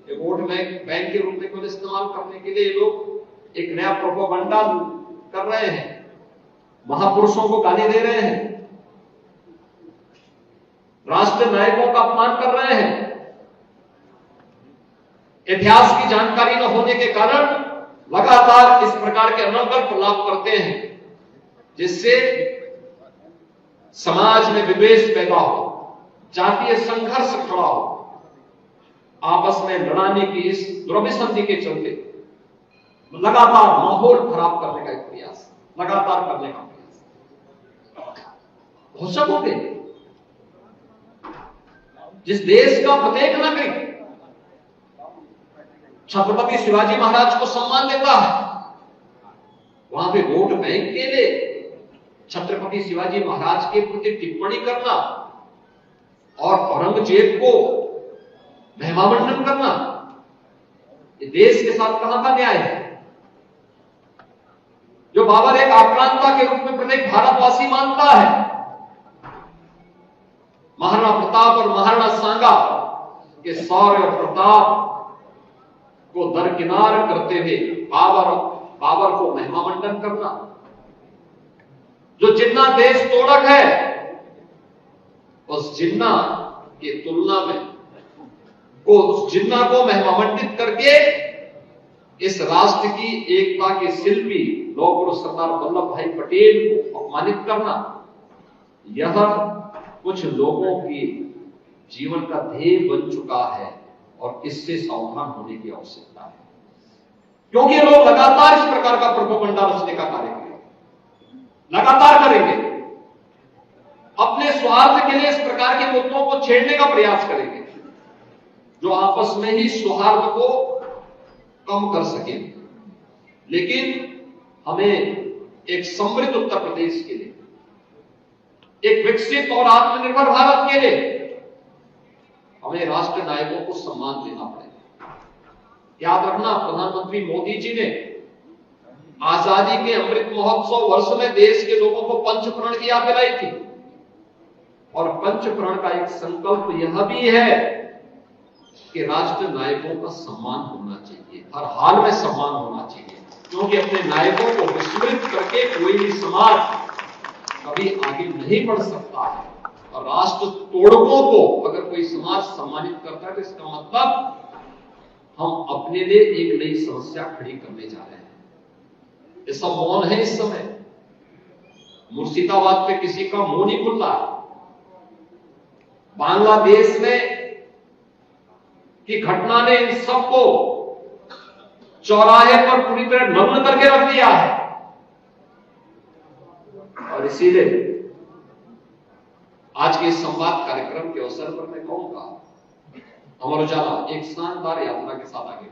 ये vote bank के रूप में केवल इस्तेमाल करने के लिए लोग एक नया प्रोपेगेंडा कर रहे हैं, महापुरुषों को गाली दे रहे हैं, राष्ट्रीय नायकों का अपमान कर रहे हैं। इतिहास की जानकारी न होने के कारण लगातार इस प्रकार के अनर्गल प्रलाप करते हैं, जिससे समाज में विद्वेष पैदा हो, जातीय संघर्ष खड़ा हो, आपस में लड़ाने की इस दुर्विसंधि के चलते लगातार माहौल खराब करने का एक प्रयास, लगातार करने का प्रयास हो सकोगे। जिस देश का प्रत्येक नागरिक छत्रपति शिवाजी महाराज को सम्मान देता है, वहां पे वोट बैंक के लिए छत्रपति शिवाजी महाराज के प्रति टिप्पणी करना और औरंगजेब को महिमामंडन करना, ये देश के साथ कहां का न्याय है? जो बाबर एक आक्रांता के रूप में प्रत्येक भारतवासी मानता है, महाराणा प्रताप और महाराणा सांगा के शौर्य और प्रताप को दरकिनार करते हुए बाबर को महिमामंडन करना, जो जिन्ना देश तोड़क है, उस जिन्ना की तुलना में उस जिन्ना को महिमामंडित करके इस राष्ट्र की एकता के शिल्पी लौह पुरुष सरदार वल्लभ भाई पटेल को अपमानित करना, यह कुछ लोगों की जीवन का ध्येय बन चुका है और इससे सावधान होने की आवश्यकता है, क्योंकि लोग लगातार इस प्रकार का प्रोपेगेंडा रचने का कार्य करेंगे, लगातार करेंगे, अपने स्वार्थ के लिए इस प्रकार के मुद्दों को छेड़ने का प्रयास करेंगे जो आपस में ही सौहार्द को कम कर सके। लेकिन हमें एक समृद्ध उत्तर प्रदेश के लिए, एक विकसित और आत्मनिर्भर भारत के लिए हमें राष्ट्रीय नायकों को सम्मान देना पड़ेगा। याद रखना, प्रधानमंत्री मोदी जी ने आजादी के अमृत महोत्सव वर्ष में देश के लोगों को पंचप्रण की याद दिलाई थी, और पंचप्रण का एक संकल्प यह भी है कि राष्ट्रीय नायकों का सम्मान होना चाहिए, हर हाल में सम्मान होना चाहिए, क्योंकि अपने नायकों को विस्मृत करके कोई भी समाज कभी आगे नहीं बढ़ सकता है। और राष्ट्र तोड़कों को अगर कोई समाज सम्मानित करता है तो इसका मतलब हम अपने लिए एक नई समस्या खड़ी करने जा रहे हैं। ये सब मौन है इस समय, मुर्शिदाबाद पे किसी का मुंह नहीं खुल रहा, बांग्लादेश में की घटना ने इन सबको चौराहे पर पूरी तरह नग्न करके रख दिया है, और इसीलिए आज के इस संवाद कार्यक्रम के अवसर पर मैं कहूंगा, अमर उजाला एक शानदार यात्रा के साथ आगे